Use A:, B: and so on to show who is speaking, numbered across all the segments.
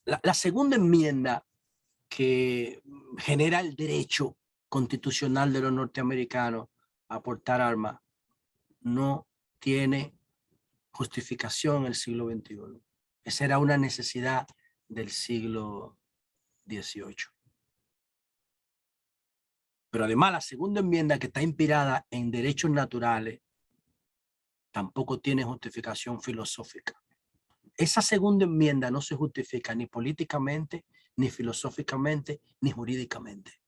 A: La segunda enmienda que genera el derecho constitucional de los norteamericanos a portar armas no tiene justificación en el siglo XXI. Esa era una necesidad del siglo XVIII. Pero además la segunda enmienda, que está inspirada en derechos naturales, tampoco tiene justificación filosófica. Esa segunda enmienda no se justifica ni políticamente, ni filosóficamente, ni jurídicamente.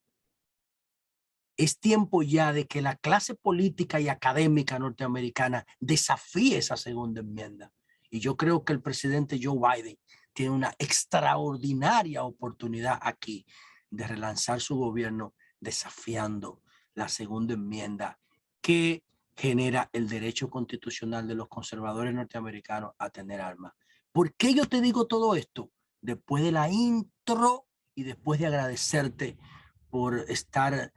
A: Es tiempo ya de que la clase política y académica norteamericana desafíe esa segunda enmienda. Y yo creo que el presidente Joe Biden tiene una extraordinaria oportunidad aquí de relanzar su gobierno desafiando la segunda enmienda que genera el derecho constitucional de los conservadores norteamericanos a tener armas. ¿Por qué yo te digo todo esto? Después de la intro y después de agradecerte por estar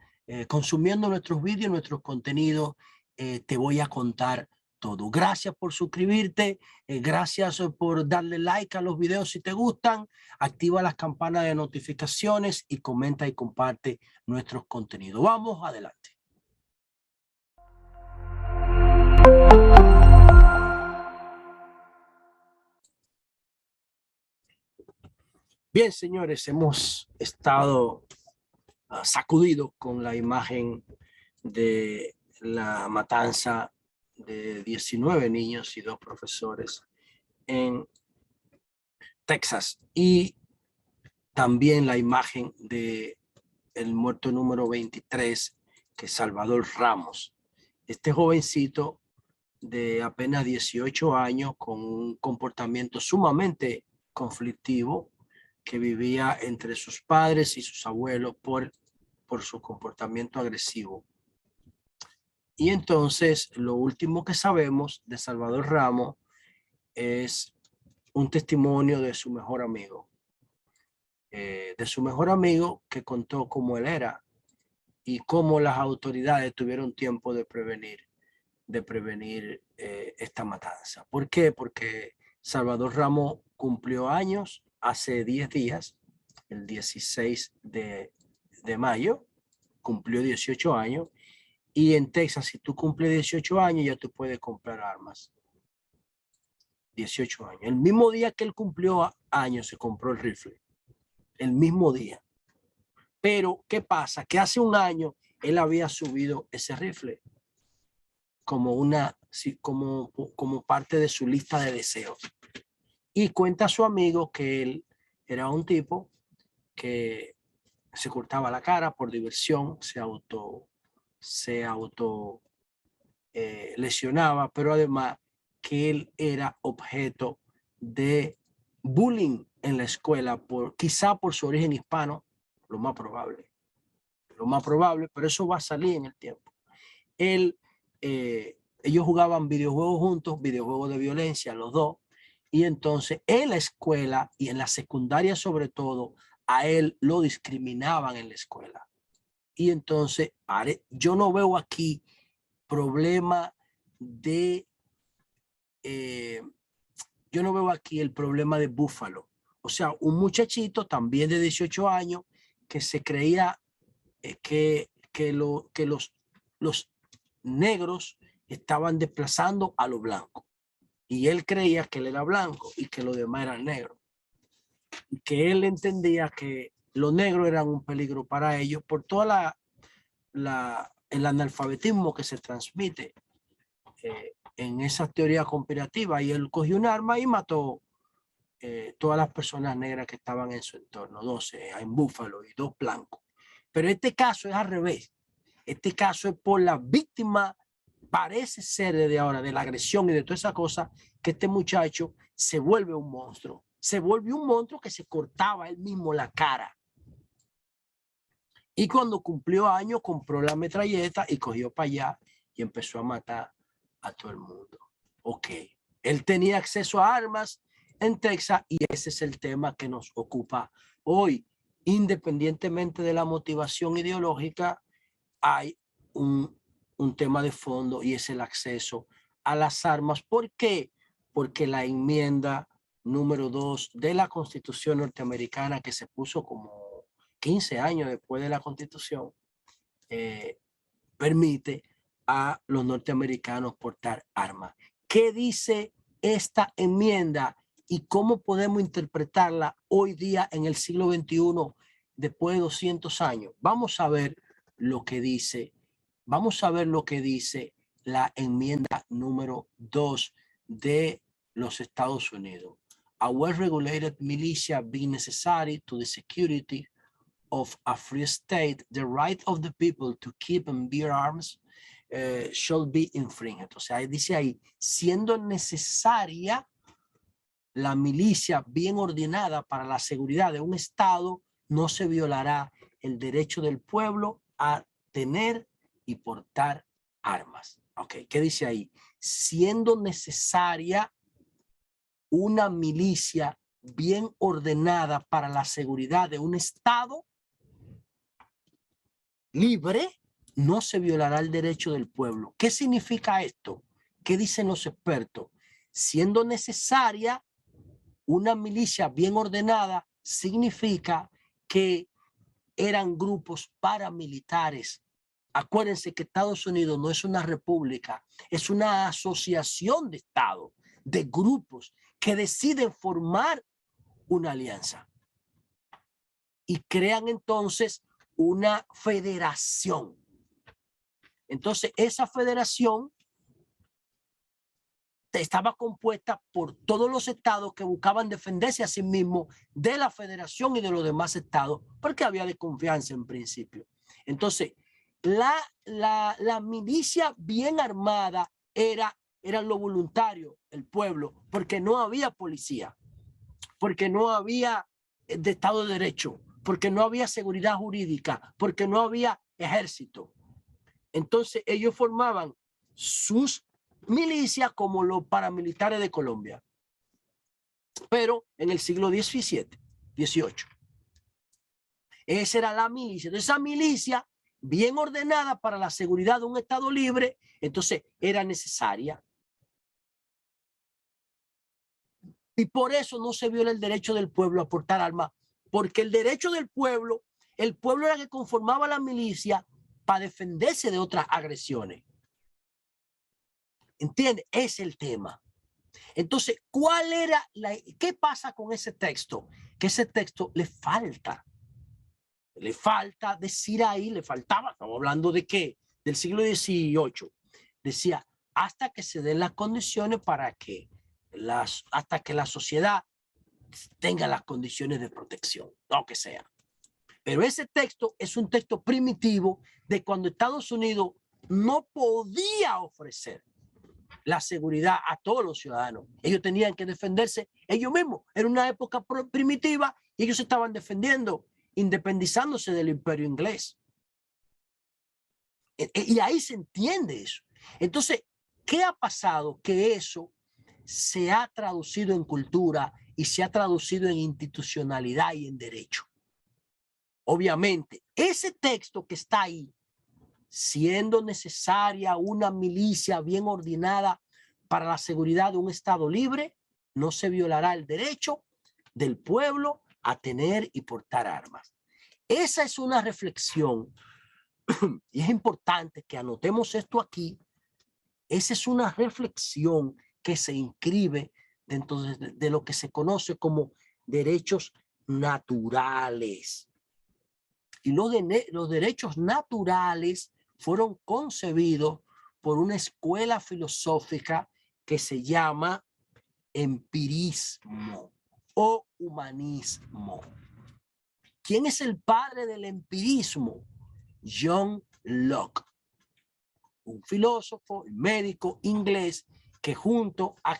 A: consumiendo nuestros vídeos, nuestros contenidos, te voy a contar todo. Gracias por suscribirte, gracias por darle like a los videos si te gustan, activa las campanas de notificaciones y comenta y comparte nuestros contenidos. Vamos adelante. Bien, señores, hemos estado sacudidos con la imagen de la matanza de 19 niños y 2 profesores en Texas, y también la imagen de el muerto número 23, que es Salvador Ramos. Este jovencito de apenas 18 años con un comportamiento sumamente conflictivo, que vivía entre sus padres y sus abuelos por su comportamiento agresivo. Y entonces lo último que sabemos de Salvador Ramos es un testimonio de su mejor amigo. Que contó cómo él era y cómo las autoridades tuvieron tiempo de prevenir esta matanza. ¿Por qué? Porque Salvador Ramos cumplió años hace 10 días, el 16 de mayo, cumplió 18 años, y en Texas, si tú cumples 18 años, ya tú puedes comprar armas. 18 años. El mismo día que él cumplió años, se compró el rifle. El mismo día. Pero, ¿qué pasa? Que hace un año él había subido ese rifle como parte de su lista de deseos. Y cuenta a su amigo que él era un tipo que se cortaba la cara por diversión, se auto lesionaba, pero además que él era objeto de bullying en la escuela, quizá por su origen hispano, lo más probable, pero eso va a salir en el tiempo. Ellos jugaban videojuegos juntos, videojuegos de violencia, los dos, y entonces en la escuela y en la secundaria sobre todo, a él lo discriminaban en la escuela. Y entonces yo no veo aquí problema de, yo no veo aquí el problema de Buffalo. O sea, un muchachito también de 18 años que se creía que los negros estaban desplazando a los blancos. Y él creía que él era blanco y que los demás eran negros. Y que él entendía que los negros eran un peligro para ellos por toda el analfabetismo que se transmite en esa teoría conspirativa. Y él cogió un arma y mató todas las personas negras que estaban en su entorno, 12 en Búfalo y 2 blancos. Pero este caso es al revés. Este caso es por la víctima, parece ser desde ahora, de la agresión y de toda esa cosa, que este muchacho se vuelve un monstruo. Se vuelve un monstruo que se cortaba él mismo la cara. Y cuando cumplió años, compró la metralleta y cogió para allá y empezó a matar a todo el mundo. Ok. Él tenía acceso a armas en Texas y ese es el tema que nos ocupa hoy. Independientemente de la motivación ideológica, hay un tema de fondo y es el acceso a las armas. ¿Por qué? Porque la enmienda número 2 de la Constitución norteamericana, que se puso como 15 años después de la Constitución, permite a los norteamericanos portar armas. ¿Qué dice esta enmienda y cómo podemos interpretarla hoy día en el siglo XXI, después de 200 años? Vamos a ver lo que dice, la enmienda número 2 de los Estados Unidos. A well-regulated militia being necessary to the security of a free state, the right of the people to keep and bear arms shall be infringed. O sea, dice ahí, siendo necesaria la milicia bien ordenada para la seguridad de un estado, no se violará el derecho del pueblo a tener y portar armas. Ok, ¿qué dice ahí? Siendo necesaria una milicia bien ordenada para la seguridad de un estado libre, no se violará el derecho del pueblo. ¿Qué significa esto? ¿Qué dicen los expertos? Siendo necesaria una milicia bien ordenada, significa que eran grupos paramilitares. Acuérdense que Estados Unidos no es una república, es una asociación de estados, de grupos que deciden formar una alianza y crean entonces una federación. Entonces, esa federación estaba compuesta por todos los estados que buscaban defenderse a sí mismos de la federación y de los demás estados, porque había desconfianza en principio. Entonces, la milicia bien armada eran los voluntarios, el pueblo, porque no había policía, porque no había de Estado de Derecho, porque no había seguridad jurídica, porque no había ejército. Entonces ellos formaban sus milicias como los paramilitares de Colombia, pero en el siglo XVII. Esa era la milicia. Entonces, esa milicia bien ordenada para la seguridad de un estado libre, entonces era necesaria. Y por eso no se viola el derecho del pueblo a portar armas, porque el derecho del pueblo, el pueblo era que conformaba la milicia para defenderse de otras agresiones. ¿Entiende? Es el tema. Entonces, ¿qué pasa con ese texto? Que ese texto le falta decir ahí, estamos hablando de qué, del siglo XVIII, decía, hasta que se den las condiciones para que hasta que la sociedad tenga las condiciones de protección, lo que sea. Pero ese texto es un texto primitivo de cuando Estados Unidos no podía ofrecer la seguridad a todos los ciudadanos. Ellos tenían que defenderse ellos mismos. Era una época primitiva y ellos se estaban defendiendo, independizándose del imperio inglés. Y ahí se entiende eso. Entonces, ¿qué ha pasado? Que eso se ha traducido en cultura y se ha traducido en institucionalidad y en derecho. Obviamente, ese texto que está ahí, siendo necesaria una milicia bien ordenada para la seguridad de un estado libre, no se violará el derecho del pueblo a tener y portar armas. Esa es una reflexión y es importante que anotemos esto aquí. Esa es una reflexión que se inscribe dentro de lo que se conoce como derechos naturales. Y los derechos naturales fueron concebidos por una escuela filosófica que se llama empirismo o humanismo. ¿Quién es el padre del empirismo? John Locke, un filósofo, médico inglés que junto a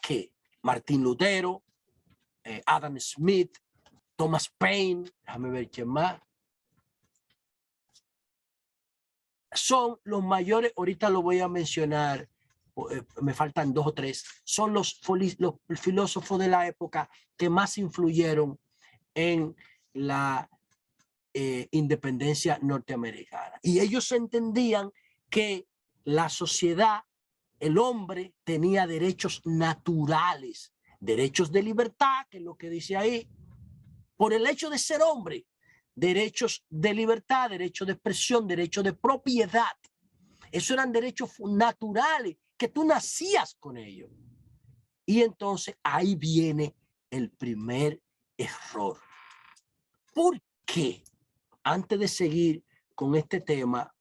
A: Martín Lutero, Adam Smith, Thomas Paine, déjame ver quién más, son los mayores, ahorita lo voy a mencionar, me faltan 2 o 3, son los filósofos de la época que más influyeron en la independencia norteamericana. Y ellos entendían que la sociedad, el hombre tenía derechos naturales, derechos de libertad, que es lo que dice ahí, por el hecho de ser hombre, derechos de libertad, derecho de expresión, derecho de propiedad. Esos eran derechos naturales, que tú nacías con ellos. Y entonces ahí viene el primer error. ¿Por qué? Antes de seguir con este tema,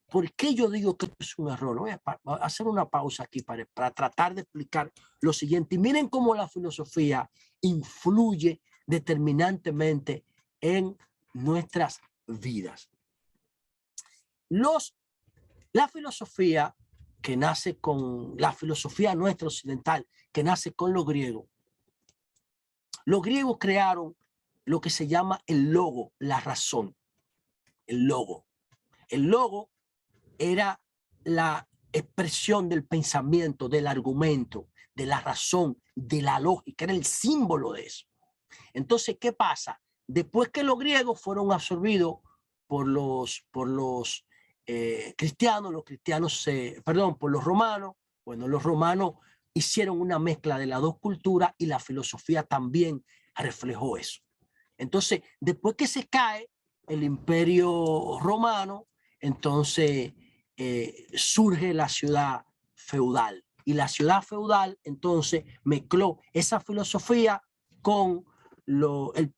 A: ¿por qué yo digo que esto es un error? Voy a hacer una pausa aquí para tratar de explicar lo siguiente. Y miren cómo la filosofía influye determinantemente en nuestras vidas. La filosofía que nace con la filosofía nuestra occidental, que nace con los griegos crearon lo que se llama el logo, la razón. El logo. El logo era la expresión del pensamiento, del argumento, de la razón, de la lógica, era el símbolo de eso. Entonces, ¿qué pasa? Después que los griegos fueron absorbidos por los cristianos, por los romanos, bueno, los romanos hicieron una mezcla de las dos culturas y la filosofía también reflejó eso. Entonces, después que se cae el imperio romano, entonces surge la ciudad feudal. Y la ciudad feudal entonces mezcló esa filosofía con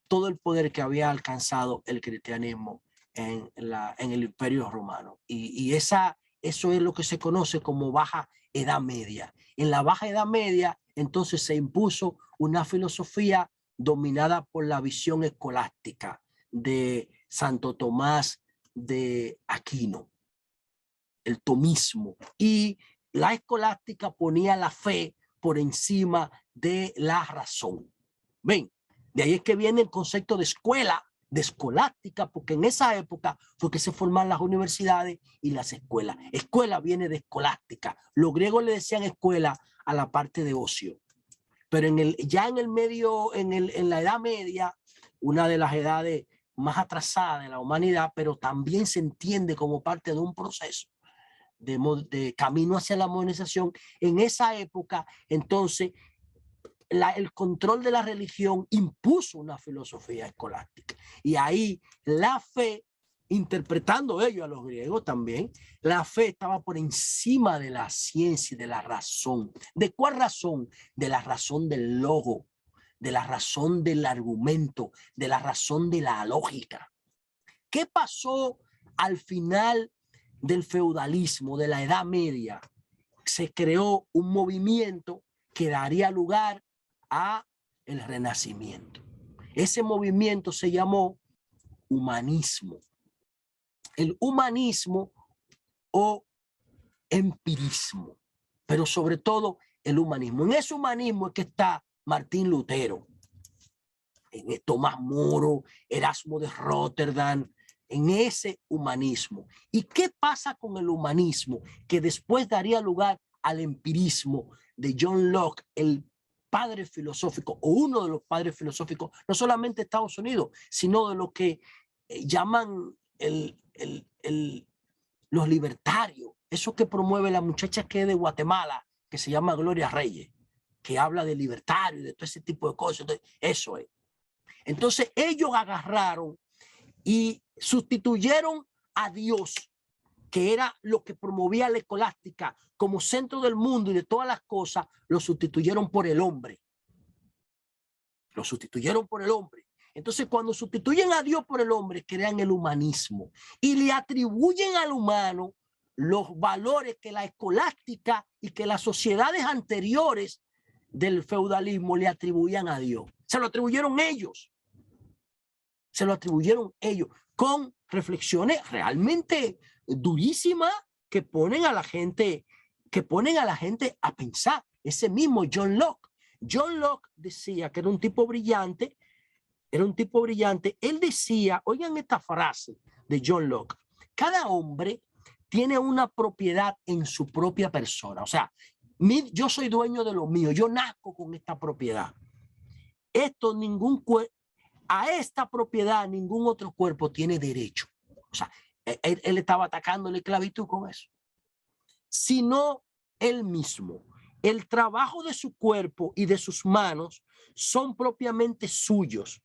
A: todo el poder que había alcanzado el cristianismo en el imperio romano. Y eso es lo que se conoce como Baja Edad Media. En la Baja Edad Media entonces se impuso una filosofía dominada por la visión escolástica de Santo Tomás de Aquino, el tomismo. Y la escolástica ponía la fe por encima de la razón. Ven, de ahí es que viene el concepto de escuela, de escolástica, porque en esa época fue que se forman las universidades y las escuelas. Escuela viene de escolástica. Los griegos le decían escuela a la parte de ocio. Pero ya en la Edad Media, una de las edades más atrasadas de la humanidad, pero también se entiende como parte de un proceso de camino hacia la modernización. En esa época, entonces, el control de la religión impuso una filosofía escolástica. Y ahí la fe, interpretando ellos a los griegos también, la fe estaba por encima de la ciencia y de la razón. ¿De cuál razón? De la razón del logo, de la razón del argumento, de la razón de la lógica. ¿Qué pasó al final del feudalismo, de la Edad Media? Se creó un movimiento que daría lugar a el Renacimiento. Ese movimiento se llamó humanismo. El humanismo o empirismo, pero sobre todo el humanismo. En ese humanismo es que está Martín Lutero, en Tomás Moro, Erasmo de Rotterdam, en ese humanismo. ¿Y qué pasa con el humanismo? Que después daría lugar al empirismo de John Locke, el padre filosófico o uno de los padres filosóficos, no solamente de Estados Unidos, sino de lo que llaman los libertarios, eso que promueve la muchacha que es de Guatemala, que se llama Gloria Reyes, que habla de libertario y de todo ese tipo de cosas. Entonces, eso es. Entonces ellos agarraron y sustituyeron a Dios, que era lo que promovía la escolástica como centro del mundo y de todas las cosas, lo sustituyeron por el hombre. Lo sustituyeron por el hombre. Entonces, cuando sustituyen a Dios por el hombre, crean el humanismo y le atribuyen al humano los valores que la escolástica y que las sociedades anteriores del feudalismo le atribuían a Dios. Se lo atribuyeron ellos. Se lo atribuyeron ellos con reflexiones realmente durísimas que ponen a la gente a pensar. Ese mismo John Locke. John Locke decía que era un tipo brillante. Él decía, oigan esta frase de John Locke: cada hombre tiene una propiedad en su propia persona. O sea, yo soy dueño de lo mío, yo nazco con esta propiedad. A esta propiedad ningún otro cuerpo tiene derecho. O sea, él estaba atacando la esclavitud con eso. Sino él mismo. el trabajo de su cuerpo y de sus manos son propiamente suyos.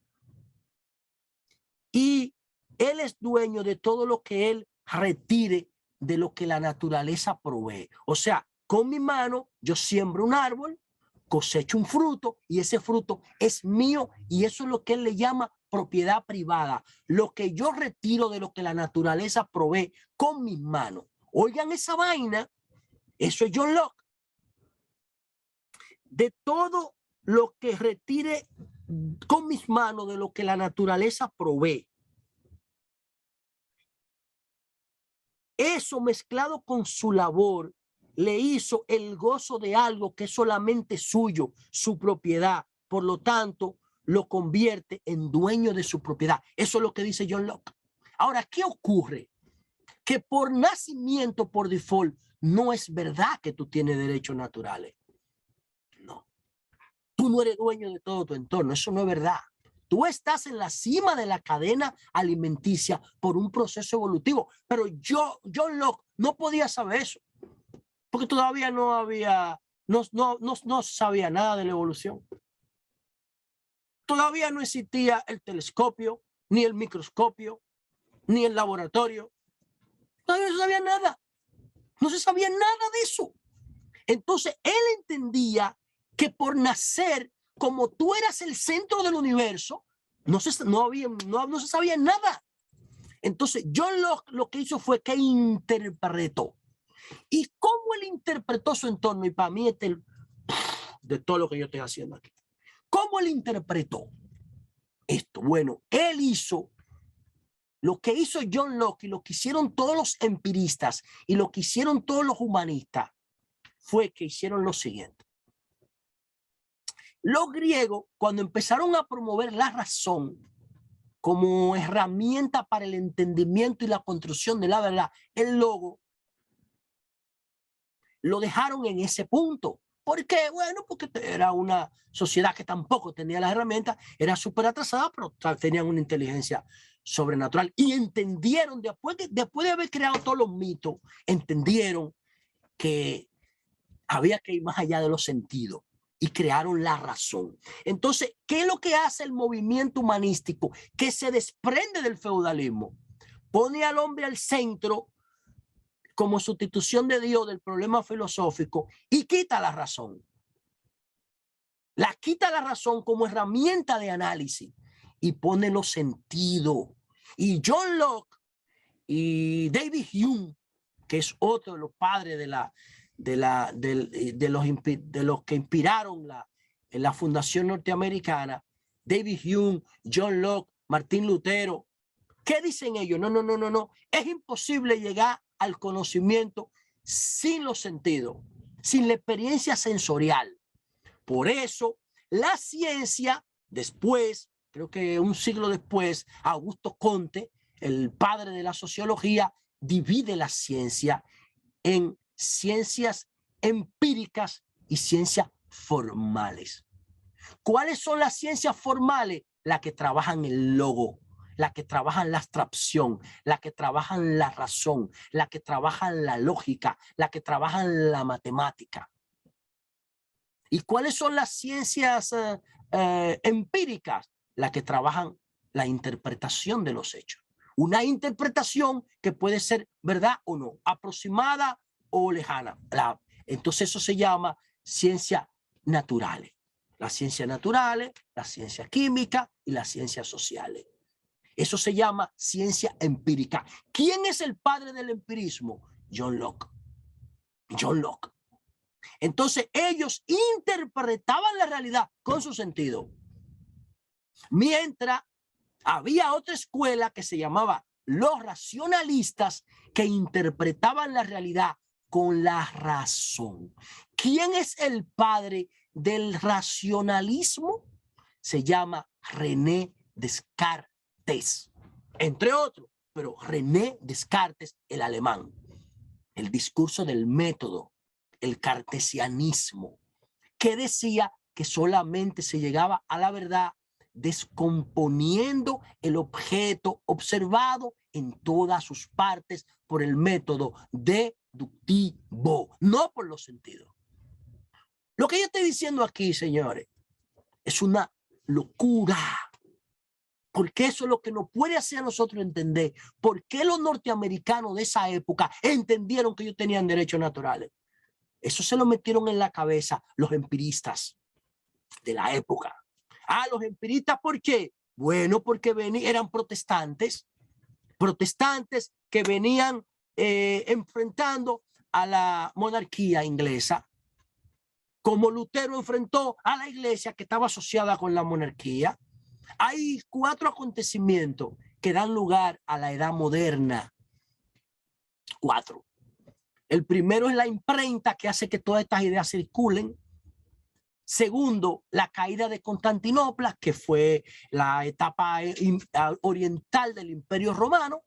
A: Y él es dueño de todo lo que él retire de lo que la naturaleza provee. O sea, con mi mano yo siembro un árbol, cosecho un fruto y ese fruto es mío y eso es lo que él le llama propiedad privada. Lo que yo retiro de lo que la naturaleza provee con mis manos. Oigan esa vaina, eso es John Locke. De todo lo que retire con mis manos de lo que la naturaleza provee. Eso mezclado con su labor le hizo el gozo de algo que es solamente suyo, su propiedad. Por lo tanto, lo convierte en dueño de su propiedad. Eso es lo que dice John Locke. Ahora, ¿qué ocurre? Que por nacimiento, por default, no es verdad que tú tienes derechos naturales. No. Tú no eres dueño de todo tu entorno. Eso no es verdad. Tú estás en la cima de la cadena alimenticia por un proceso evolutivo. Pero John Locke no podía saber eso. Porque todavía no sabía nada de la evolución. Todavía no existía el telescopio, ni el microscopio, ni el laboratorio. Todavía no se sabía nada. No se sabía nada de eso. Entonces, él entendía que por nacer, como tú eras el centro del universo, no se sabía nada. Entonces, John Locke lo que hizo fue que interpretó. ¿Y cómo él interpretó su entorno? Y para mí este es de todo lo que yo estoy haciendo aquí. ¿Cómo él interpretó esto? Bueno, él hizo lo que hizo John Locke y lo que hicieron todos los empiristas y lo que hicieron todos los humanistas fue que hicieron lo siguiente. Los griegos, cuando empezaron a promover la razón como herramienta para el entendimiento y la construcción de la verdad, el logo, lo dejaron en ese punto. ¿Por qué? Bueno, porque era una sociedad que tampoco tenía las herramientas, era súper atrasada, pero tenían una inteligencia sobrenatural y entendieron, después de haber creado todos los mitos, entendieron que había que ir más allá de los sentidos y crearon la razón. Entonces, ¿qué es lo que hace el movimiento humanístico que se desprende del feudalismo? Pone al hombre al centro como sustitución de Dios del problema filosófico y quita la razón. Quita la razón como herramienta de análisis y pone los sentidos. Y John Locke y David Hume, que es otro de los padres de los que inspiraron la fundación norteamericana, David Hume, John Locke, Martín Lutero, ¿qué dicen ellos? No. Es imposible llegar al conocimiento sin los sentidos, sin la experiencia sensorial. Por eso, la ciencia, después, creo que un siglo después, Augusto Comte, el padre de la sociología, divide la ciencia en ciencias empíricas y ciencias formales. ¿Cuáles son las ciencias formales? Las que trabajan el logo, las que trabajan la abstracción, las que trabajan la razón, las que trabajan la lógica, las que trabajan la matemática. ¿Y cuáles son las ciencias empíricas? Las que trabajan la interpretación de los hechos. Una interpretación que puede ser verdad o no, aproximada o lejana. Entonces eso se llama ciencias naturales. Las ciencias naturales, las ciencias químicas y las ciencias sociales. Eso se llama ciencia empírica. ¿Quién es el padre del empirismo? John Locke. John Locke. Entonces ellos interpretaban la realidad con su sentido. Mientras había otra escuela que se llamaba los racionalistas que interpretaban la realidad con la razón. ¿Quién es el padre del racionalismo? Se llama René Descartes, entre otros, pero René Descartes, el alemán. El discurso del método, el cartesianismo, que decía que solamente se llegaba a la verdad descomponiendo el objeto observado en todas sus partes por el método deductivo, no por los sentidos. Lo que yo estoy diciendo aquí, señores, es una locura. Porque eso es lo que nos puede hacer a nosotros entender por qué los norteamericanos de esa época entendieron que ellos tenían derechos naturales. Eso se lo metieron en la cabeza los empiristas de la época. Ah, los empiristas, ¿por qué? Bueno, porque eran protestantes que venían enfrentando a la monarquía inglesa, como Lutero enfrentó a la iglesia que estaba asociada con la monarquía. Hay 4 acontecimientos que dan lugar a la edad moderna. 4. El primero es la imprenta, que hace que todas estas ideas circulen. Segundo, la caída de Constantinopla, que fue la etapa oriental del Imperio Romano.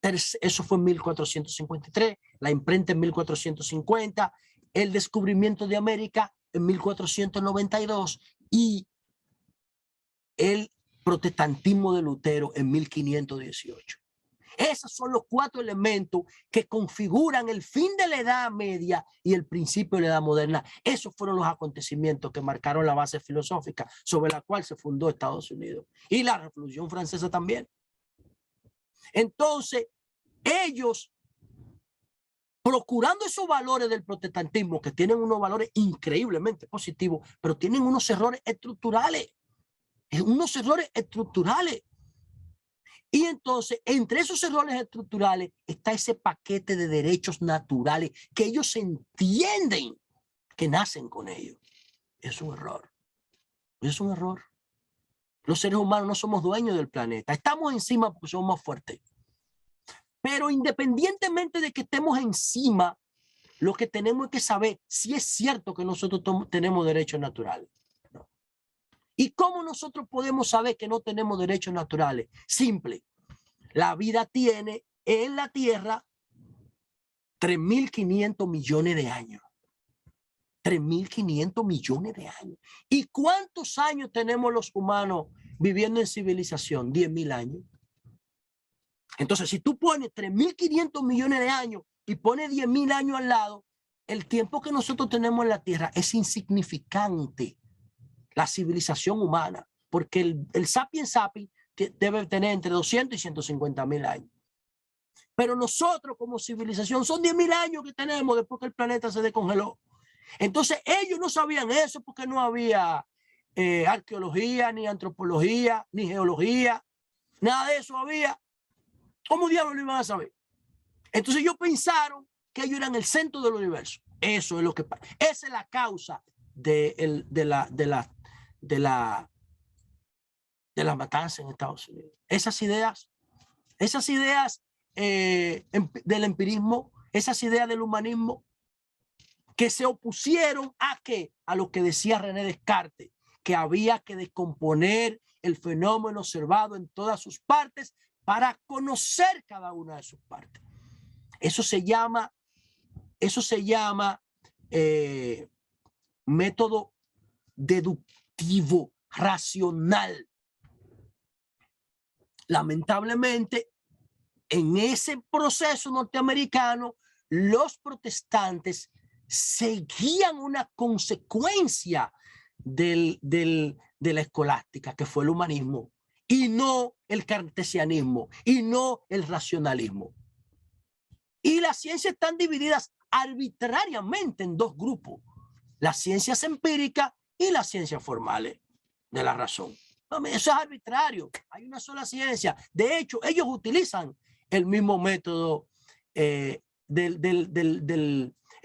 A: Eso fue en 1453, la imprenta en 1450, el descubrimiento de América en 1492 y el protestantismo de Lutero en 1518. Esos son los 4 elementos que configuran el fin de la Edad Media y el principio de la Edad Moderna. Esos fueron los acontecimientos que marcaron la base filosófica sobre la cual se fundó Estados Unidos y la Revolución Francesa también. Entonces, ellos, procurando esos valores del protestantismo, que tienen unos valores increíblemente positivos, pero tienen unos errores estructurales. Y entonces, entre esos errores estructurales está ese paquete de derechos naturales que ellos entienden que nacen con ellos. Es un error. Es un error. Los seres humanos no somos dueños del planeta. Estamos encima porque somos más fuertes. Pero independientemente de que estemos encima, lo que tenemos es que saber si es cierto que nosotros tenemos derechos naturales. ¿No? ¿Y cómo nosotros podemos saber que no tenemos derechos naturales? Simple. La vida tiene en la Tierra 3.500 millones de años. 3.500 millones de años. ¿Y cuántos años tenemos los humanos viviendo en civilización? 10.000 años. Entonces, si tú pones 3.500 millones de años y pones 10.000 años al lado, el tiempo que nosotros tenemos en la Tierra es insignificante. La civilización humana, porque el sapiens sapiens debe tener entre 200 y 150.000 años. Pero nosotros como civilización son 10.000 años que tenemos después que el planeta se descongeló. Entonces ellos no sabían eso porque no había arqueología, ni antropología, ni geología, nada de eso había. ¿Cómo diablos lo iban a saber? Entonces ellos pensaron que ellos eran el centro del universo. Eso es lo que pasa. Esa es la causa de la matanza en Estados Unidos. Esas ideas del empirismo, esas ideas del humanismo que se opusieron a ¿qué? A lo que decía René Descartes, que había que descomponer el fenómeno observado en todas sus partes para conocer cada una de sus partes. Eso se llama método deductivo racional. Lamentablemente, en ese proceso norteamericano, los protestantes seguían una consecuencia de la escolástica, que fue el humanismo, y no el cartesianismo, y no el racionalismo. Y las ciencias están divididas arbitrariamente en 2 grupos, las ciencias empíricas y las ciencias formales de la razón. Eso es arbitrario, hay una sola ciencia. De hecho, ellos utilizan el mismo método el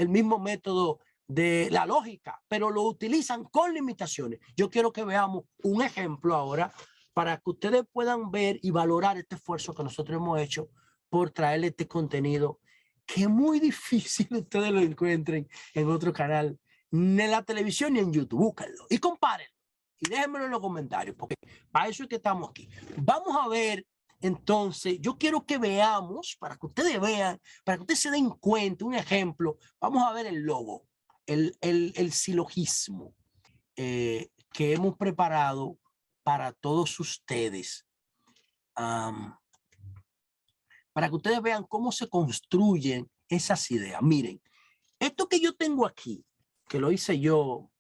A: mismo método de la lógica, pero lo utilizan con limitaciones. Yo quiero que veamos un ejemplo ahora para que ustedes puedan ver y valorar este esfuerzo que nosotros hemos hecho por traerle este contenido que es muy difícil ustedes lo encuentren en otro canal, ni en la televisión ni en YouTube. Búsquenlo y compárenlo y déjenmelo en los comentarios, porque para eso es que estamos aquí. Vamos a ver. Entonces, yo quiero que veamos, para que ustedes vean, para que ustedes se den cuenta, un ejemplo. Vamos a ver el logo, el silogismo que hemos preparado para todos ustedes. Para que ustedes vean cómo se construyen esas ideas. Miren, esto que yo tengo aquí que lo hice yo,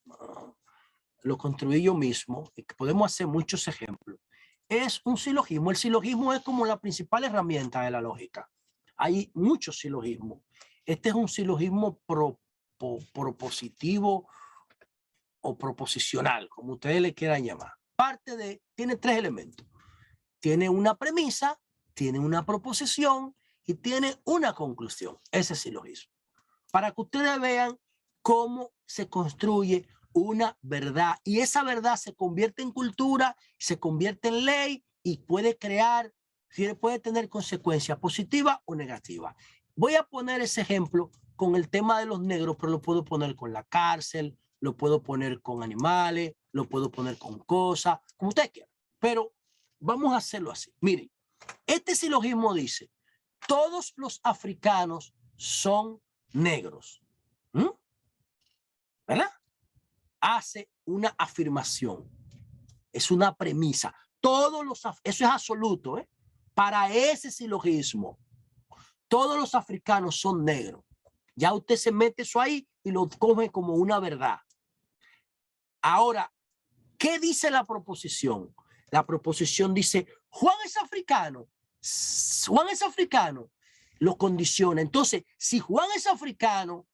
A: lo construí yo mismo, y que podemos hacer muchos ejemplos, es un silogismo. El silogismo es como la principal herramienta de la lógica. Hay muchos silogismos. Este es un silogismo propositivo o proposicional, como ustedes le quieran llamar. Tiene tres elementos. Tiene una premisa, tiene una proposición y tiene una conclusión. Ese silogismo. Para que ustedes vean cómo se construye una verdad. Y esa verdad se convierte en cultura, se convierte en ley y puede tener consecuencias positivas o negativas. Voy a poner ese ejemplo con el tema de los negros, pero lo puedo poner con la cárcel, lo puedo poner con animales, lo puedo poner con cosas, como ustedes quieran. Pero vamos a hacerlo así. Miren, este silogismo dice, todos los africanos son negros. ¿Verdad? Hace una afirmación. Es una premisa. Eso es absoluto, ¿eh? Para ese silogismo, todos los africanos son negros. Ya usted se mete eso ahí y lo coge como una verdad. Ahora, ¿qué dice la proposición? La proposición dice, Juan es africano. Juan es africano. Lo condiciona. Entonces, si Juan es africano,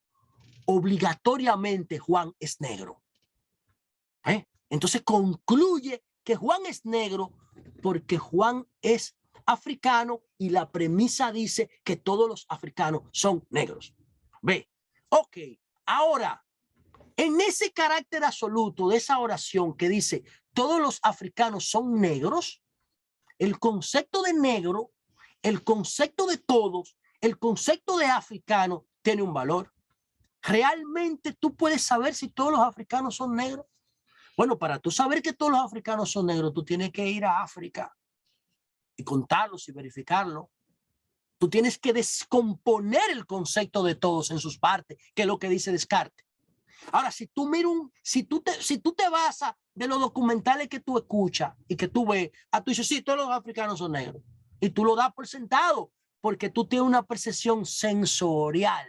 A: obligatoriamente Juan es negro. Entonces concluye que Juan es negro porque Juan es africano y la premisa dice que todos los africanos son negros. Ve, ok, ahora, en ese carácter absoluto de esa oración que dice todos los africanos son negros, el concepto de negro, el concepto de todos, el concepto de africano tiene un valor. ¿Realmente tú puedes saber si todos los africanos son negros? Bueno, para tú saber que todos los africanos son negros, tú tienes que ir a África y contarlos y verificarlo. Tú tienes que descomponer el concepto de todos en sus partes, que es lo que dice Descartes. Ahora, si tú te basas de los documentales que tú escuchas y que tú ves, tú dices, sí, todos los africanos son negros. Y tú lo das por sentado, porque tú tienes una percepción sensorial,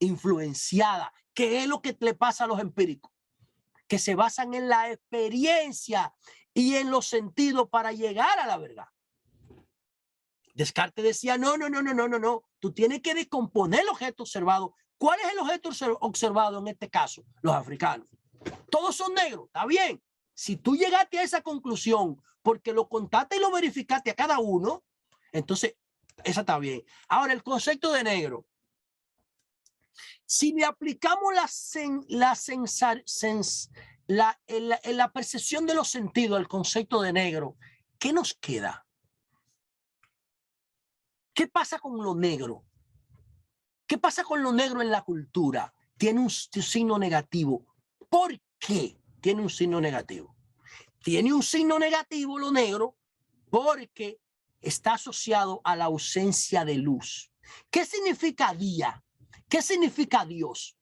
A: influenciada, que es lo que le pasa a los empíricos, que se basan en la experiencia y en los sentidos para llegar a la verdad. Descartes decía, no. Tú tienes que descomponer el objeto observado. ¿Cuál es el objeto observado en este caso? Los africanos. Todos son negros, está bien. Si tú llegaste a esa conclusión porque lo contaste y lo verificaste a cada uno, entonces esa está bien. Ahora, el concepto de negro. Si le aplicamos la percepción de los sentidos al concepto de negro, ¿qué nos queda? ¿Qué pasa con lo negro? ¿Qué pasa con lo negro en la cultura? Tiene un signo negativo. ¿Por qué tiene un signo negativo? Tiene un signo negativo lo negro porque está asociado a la ausencia de luz. ¿Qué significa día? ¿Qué significa Dios?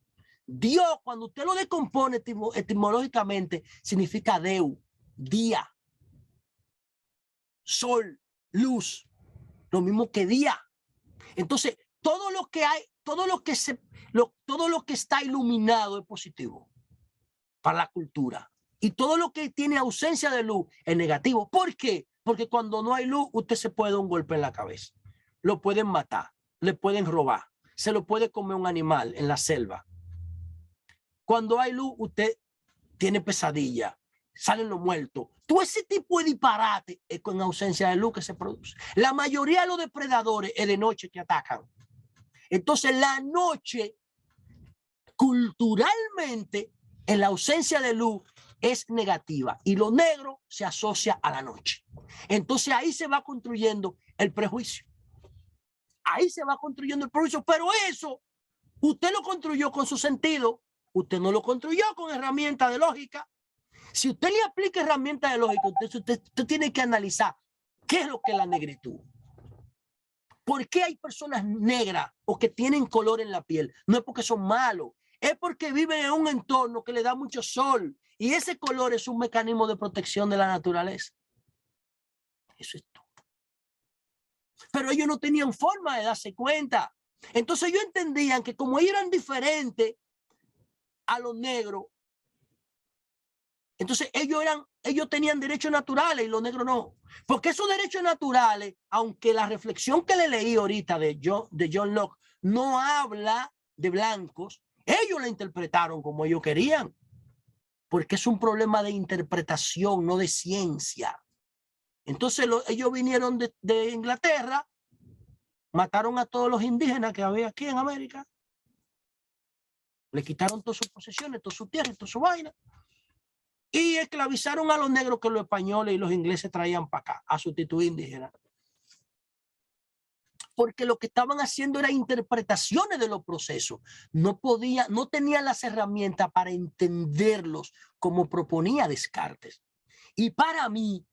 A: Dios, cuando usted lo descompone etimológicamente, significa Deu, día, sol, luz, lo mismo que día. Entonces, todo lo que hay, todo lo que está iluminado es positivo para la cultura. Y todo lo que tiene ausencia de luz es negativo. ¿Por qué? Porque cuando no hay luz, usted se puede dar un golpe en la cabeza. Lo pueden matar, le pueden robar, se lo puede comer un animal en la selva. Cuando hay luz, usted tiene pesadilla, salen los muertos. Todo ese tipo de disparate es con ausencia de luz que se produce. La mayoría de los depredadores es de noche que atacan. Entonces, la noche, culturalmente, en la ausencia de luz, es negativa. Y lo negro se asocia a la noche. Entonces, ahí se va construyendo el prejuicio. Ahí se va construyendo el prejuicio. Pero eso, usted lo construyó con su sentido. Usted no lo construyó con herramientas de lógica. Si usted le aplica herramientas de lógica, usted tiene que analizar qué es lo que es la negritud. ¿Por qué hay personas negras o que tienen color en la piel? No es porque son malos, es porque viven en un entorno que le da mucho sol y ese color es un mecanismo de protección de la naturaleza. Eso es todo. Pero ellos no tenían forma de darse cuenta. Entonces ellos entendían que como ellos eran diferentes, a los negros. Entonces ellos tenían derechos naturales y los negros no. Porque esos derechos naturales, aunque la reflexión que le leí ahorita de John Locke no habla de blancos, ellos la interpretaron como ellos querían. Porque es un problema de interpretación, no de ciencia. Entonces ellos vinieron de Inglaterra, mataron a todos los indígenas que había aquí en América, le quitaron todas sus posesiones, toda su tierra, toda su vaina, y esclavizaron a los negros que los españoles y los ingleses traían para acá a sustituir indígenas. Porque lo que estaban haciendo era interpretaciones de los procesos. No tenían las herramientas para entenderlos como proponía Descartes. Y para mí,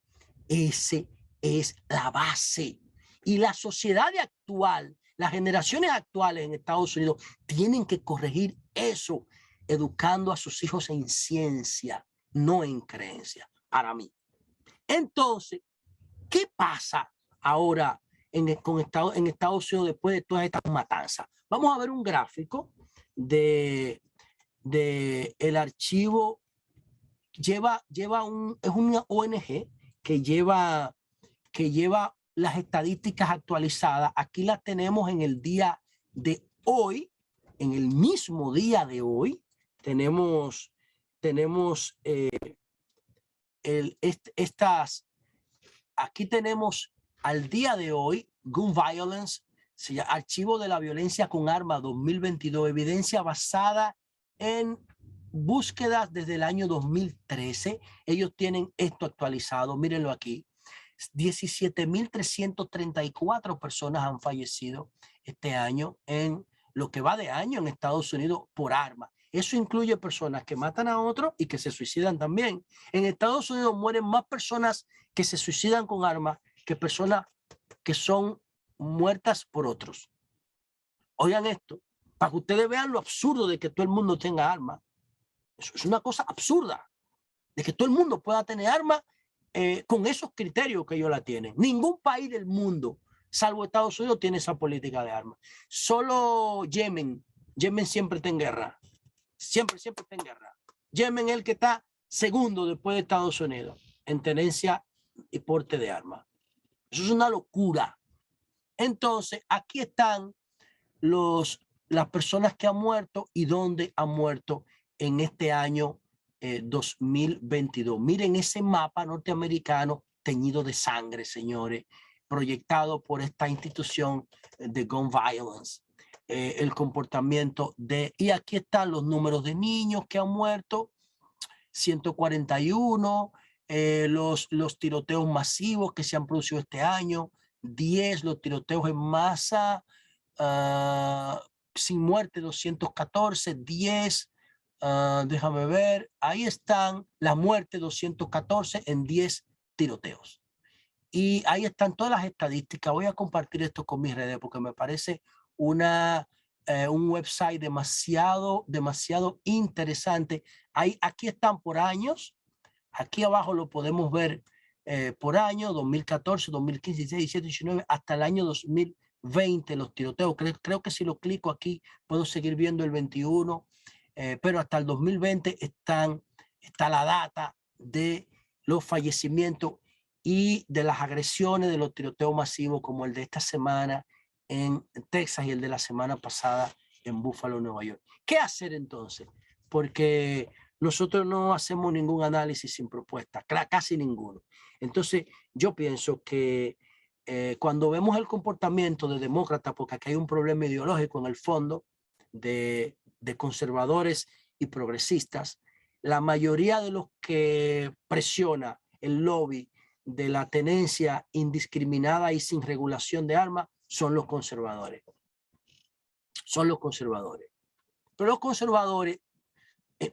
A: ese es la base. Y la sociedad actual, las generaciones actuales en Estados Unidos tienen que corregir eso, educando a sus hijos en ciencia, no en creencia, para mí. Entonces, ¿qué pasa ahora en Estados Unidos después de todas estas matanzas? Vamos a ver un gráfico de el archivo. Es una ONG que lleva las estadísticas actualizadas. Aquí las tenemos en el día de hoy, en el mismo día de hoy. Tenemos aquí tenemos al día de hoy, Gun Violence, archivo de la violencia con armas 2022, evidencia basada en búsquedas desde el año 2013. Ellos tienen esto actualizado, mírenlo aquí. 17.334 personas han fallecido este año en lo que va de año en Estados Unidos por armas. Eso incluye personas que matan a otros y que se suicidan también. En Estados Unidos mueren más personas que se suicidan con armas que personas que son muertas por otros. Oigan esto, para que ustedes vean lo absurdo de que todo el mundo tenga armas. Eso es una cosa absurda, de que todo el mundo pueda tener armas con esos criterios que ellos la tienen. Ningún país del mundo, salvo Estados Unidos, tiene esa política de armas. Solo Yemen siempre está en guerra. Siempre está en guerra. Yemen es el que está segundo después de Estados Unidos en tenencia y porte de armas. Eso es una locura. Entonces, aquí están las personas que han muerto y dónde han muerto en este año 2022. Miren ese mapa norteamericano teñido de sangre, señores, proyectado por esta institución de Gun Violence. El comportamiento y aquí están los números de niños que han muerto, 141, los tiroteos masivos que se han producido este año, 10 los tiroteos en masa, sin muerte 214, 10, déjame ver, ahí están la muerte 214 en 10 tiroteos. Y ahí están todas las estadísticas. Voy a compartir esto con mis redes porque me parece un website demasiado interesante. Aquí están por años. Aquí abajo lo podemos ver por año, 2014, 2015, 16, 17, 19, hasta el año 2020 los tiroteos. Creo que si lo clico aquí puedo seguir viendo el 21, pero hasta el 2020 está la data de los fallecimientos y de las agresiones, de los tiroteos masivos como el de esta semana en Texas y el de la semana pasada en Buffalo, Nueva York. ¿Qué hacer entonces? Porque nosotros no hacemos ningún análisis sin propuesta, casi ninguno. Entonces, yo pienso que cuando vemos el comportamiento de demócratas, porque aquí hay un problema ideológico en el fondo de conservadores y progresistas, la mayoría de los que presiona el lobby de la tenencia indiscriminada y sin regulación de armas son los conservadores. Son los conservadores. Pero los conservadores,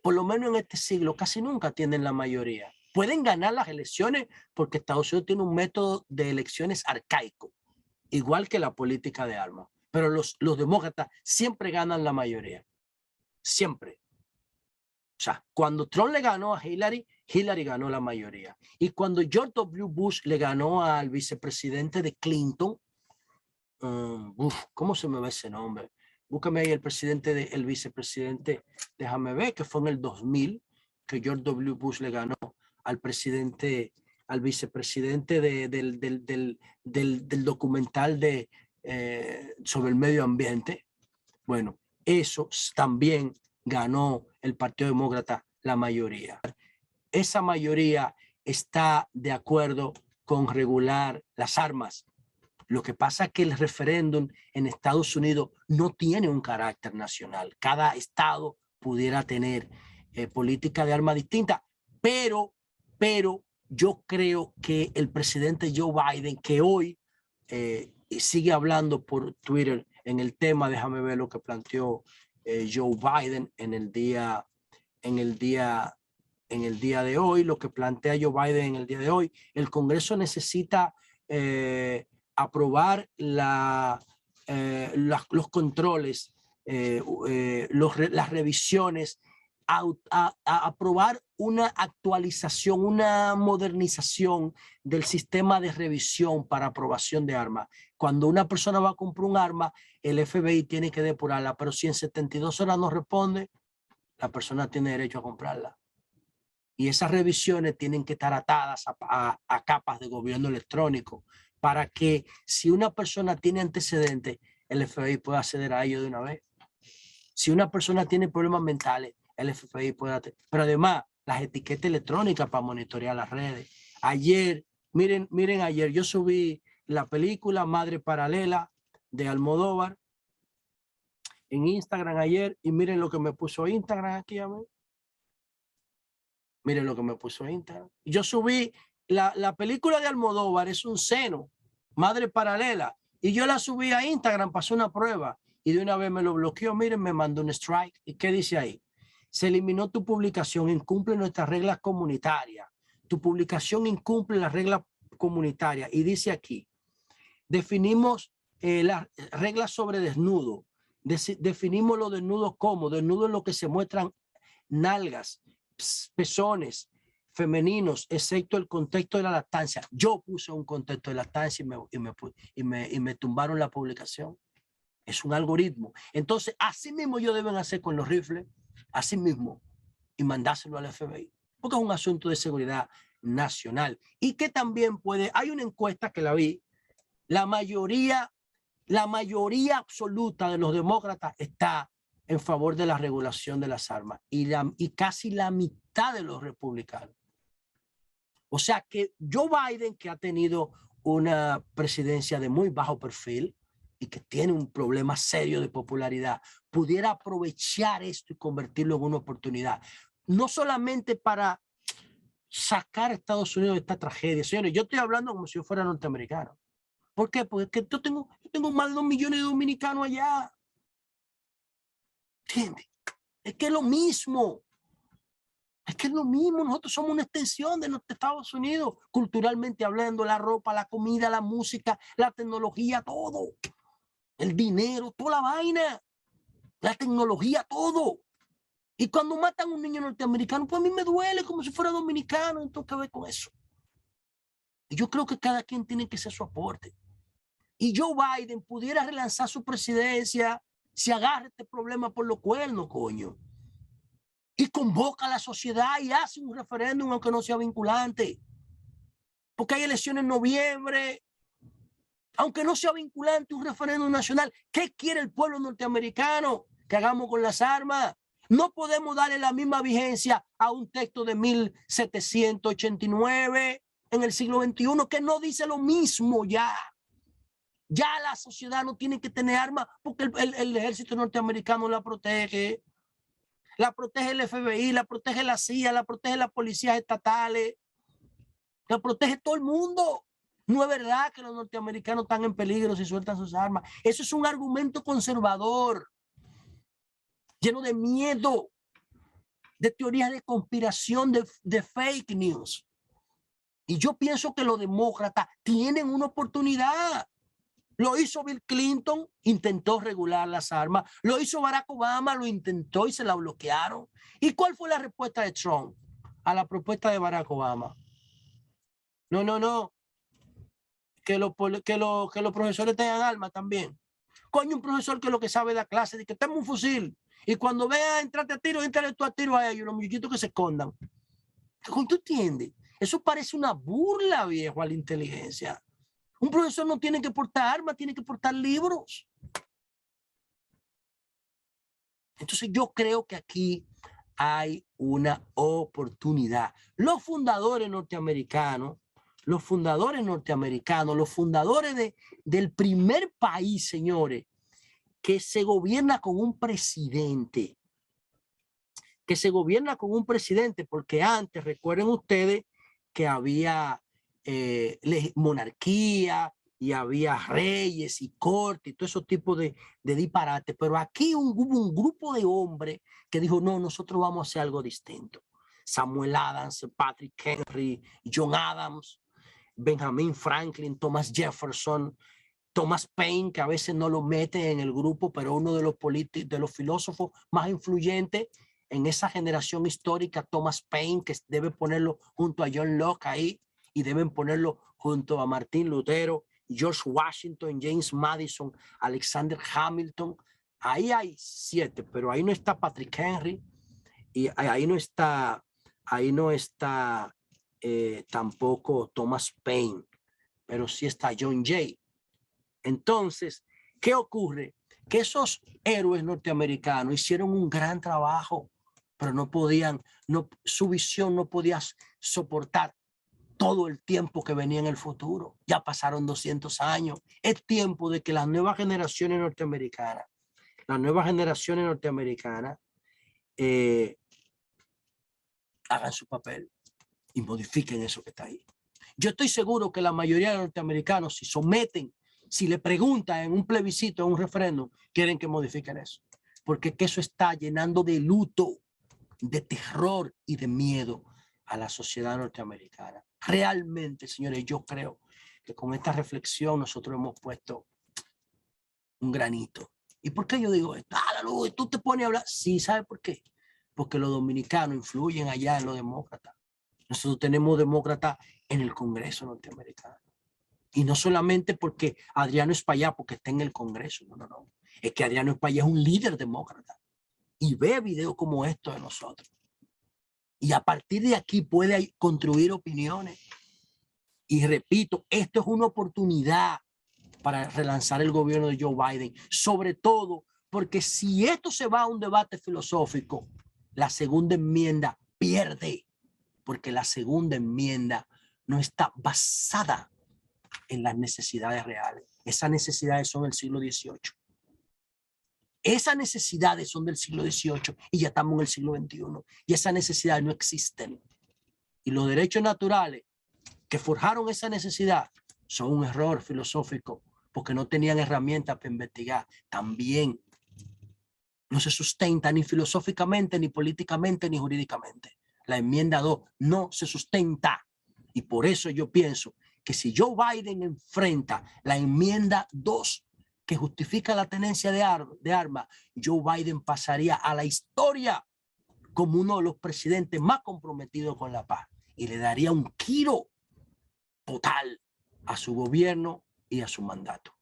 A: por lo menos en este siglo, casi nunca tienen la mayoría. Pueden ganar las elecciones porque Estados Unidos tiene un método de elecciones arcaico, igual que la política de armas. Pero los demócratas siempre ganan la mayoría. Siempre. O sea, cuando Trump le ganó a Hillary ganó la mayoría. Y cuando George W. Bush le ganó al vicepresidente de Clinton, ¿cómo se me va ese nombre? búscame ahí el vicepresidente, déjame ver, que fue en el 2000, que George W. Bush le ganó al presidente, al vicepresidente del documental sobre el medio ambiente. Bueno, eso también ganó el Partido Demócrata la mayoría. Esa mayoría está de acuerdo con regular las armas. Lo que pasa es que el referéndum en Estados Unidos no tiene un carácter nacional. Cada estado pudiera tener política de armas distintas, pero yo creo que el presidente Joe Biden, que hoy sigue hablando por Twitter en el tema, déjame ver lo que planteó Joe Biden en el día de hoy, lo que plantea Joe Biden en el día de hoy. El Congreso necesita aprobar los controles, las revisiones, a aprobar una actualización, una modernización del sistema de revisión para aprobación de armas. Cuando una persona va a comprar un arma, el FBI tiene que depurarla, pero si en 72 horas no responde, la persona tiene derecho a comprarla. Y esas revisiones tienen que estar atadas a capas de gobierno electrónico para que si una persona tiene antecedentes, el FBI pueda acceder a ello de una vez. Si una persona tiene problemas mentales, el FBI puede... Pero además, las etiquetas electrónicas para monitorear las redes. Ayer, miren ayer, yo subí la película Madre Paralela de Almodóvar en Instagram ayer y miren lo que me puso Instagram aquí a ver. Miren lo que me puso Instagram. Yo subí la película de Almodóvar, es un seno, Madre Paralela, y yo la subí a Instagram, pasó una prueba y de una vez me lo bloqueó. Miren, me mandó un strike. ¿Y qué dice ahí? Se eliminó tu publicación, incumple nuestras reglas comunitarias. Tu publicación incumple las reglas comunitarias. Y dice aquí, definimos las reglas sobre desnudo. Definimos los desnudos como desnudo en lo que se muestran nalgas, pezones femeninos, excepto el contexto de la lactancia. Yo puse un contexto de lactancia y me tumbaron la publicación. Es un algoritmo. Entonces, así mismo ellos deben hacer con los rifles, así mismo, y mandárselo al FBI, porque es un asunto de seguridad nacional. Y que también hay una encuesta que la vi, la mayoría absoluta de los demócratas está en favor de la regulación de las armas y casi la mitad de los republicanos. O sea que Joe Biden, que ha tenido una presidencia de muy bajo perfil y que tiene un problema serio de popularidad, pudiera aprovechar esto y convertirlo en una oportunidad, no solamente para sacar a Estados Unidos de esta tragedia. Señores, yo estoy hablando como si yo fuera norteamericano. ¿Por qué? Porque yo tengo más de 2 millones de dominicanos allá. ¿Entiendes? Es que es lo mismo. Es que es lo mismo. Nosotros somos una extensión de Estados Unidos, culturalmente hablando, la ropa, la comida, la música, la tecnología, todo. El dinero, toda la vaina. La tecnología, todo. Y cuando matan a un niño norteamericano, pues a mí me duele como si fuera dominicano. Entonces, ¿qué ver con eso? Y yo creo que cada quien tiene que hacer su aporte. Y Joe Biden pudiera relanzar su presidencia si agarra este problema por los cuernos, coño. Y convoca a la sociedad y hace un referéndum aunque no sea vinculante. Porque hay elecciones en noviembre. Aunque no sea vinculante, un referéndum nacional. ¿Qué quiere el pueblo norteamericano que hagamos con las armas? No podemos darle la misma vigencia a un texto de 1789 en el siglo XXI que no dice lo mismo ya. Ya la sociedad no tiene que tener armas porque el ejército norteamericano la protege. La protege el FBI, la protege la CIA, la protege las policías estatales. La protege todo el mundo. No es verdad que los norteamericanos están en peligro si sueltan sus armas. Eso es un argumento conservador, lleno de miedo, de teorías de conspiración, de fake news. Y yo pienso que los demócratas tienen una oportunidad. Lo hizo Bill Clinton, intentó regular las armas. Lo hizo Barack Obama, lo intentó y se la bloquearon. ¿Y cuál fue la respuesta de Trump a la propuesta de Barack Obama? No. Que los profesores tengan armas también. Coño, un profesor que lo que sabe da clase, de que tengo un fusil. Y cuando vea entrarte a tiro, entrale tú a tiro a ellos, los muchachitos que se escondan. ¿Tú entiendes? Eso parece una burla, viejo, a la inteligencia. Un profesor no tiene que portar armas, tiene que portar libros. Entonces yo creo que aquí hay una oportunidad. Los fundadores norteamericanos, los fundadores del primer país, señores, que se gobierna con un presidente, porque antes, recuerden ustedes que había monarquía y había reyes y corte y todo ese tipo de disparate, pero aquí hubo un grupo de hombres que dijo, no, nosotros vamos a hacer algo distinto. Samuel Adams, Patrick Henry, John Adams, Benjamin Franklin, Thomas Jefferson, Thomas Paine, que a veces no lo mete en el grupo, pero uno de los filósofos más influyentes en esa generación histórica, Thomas Paine, que debe ponerlo junto a John Locke ahí, y deben ponerlo junto a Martín Lutero, George Washington, James Madison, Alexander Hamilton. Ahí hay 7, pero ahí no está Patrick Henry, y ahí no está tampoco Thomas Paine, pero sí está John Jay. Entonces, ¿qué ocurre? Que esos héroes norteamericanos hicieron un gran trabajo, pero no podían, su visión no podía soportar todo el tiempo que venía en el futuro. Ya pasaron 200 años. Es tiempo de que las nuevas generaciones norteamericanas, hagan su papel y modifiquen eso que está ahí. Yo estoy seguro que la mayoría de los norteamericanos, si le preguntan en un plebiscito, en un referéndum, quieren que modifiquen eso. Porque eso está llenando de luto, de terror y de miedo a la sociedad norteamericana. Realmente, señores, yo creo que con esta reflexión nosotros hemos puesto un granito. ¿Y por qué yo digo esto? Ah, Luis, tú te pones a hablar. Sí, ¿sabe por qué? Porque los dominicanos influyen allá en los demócratas. Nosotros tenemos demócratas en el Congreso norteamericano. Y no solamente porque Adriano Espaillá, porque está en el Congreso. No, no, no. Es que Adriano Espaillá es un líder demócrata. Y ve videos como estos de nosotros. Y a partir de aquí puede construir opiniones. Y repito, esto es una oportunidad para relanzar el gobierno de Joe Biden. Sobre todo porque si esto se va a un debate filosófico, la segunda enmienda pierde. Porque la segunda enmienda no está basada en las necesidades reales. Esas necesidades son del siglo XVIII. Esas necesidades son del siglo XVIII y ya estamos en el siglo XXI. Y esas necesidades no existen. Y los derechos naturales que forjaron esa necesidad son un error filosófico porque no tenían herramientas para investigar. También no se sustenta ni filosóficamente, ni políticamente, ni jurídicamente. La enmienda 2 no se sustenta. Y por eso yo pienso que si Joe Biden enfrenta la enmienda 2 que justifica la tenencia de armas, Joe Biden pasaría a la historia como uno de los presidentes más comprometidos con la paz y le daría un giro total a su gobierno y a su mandato.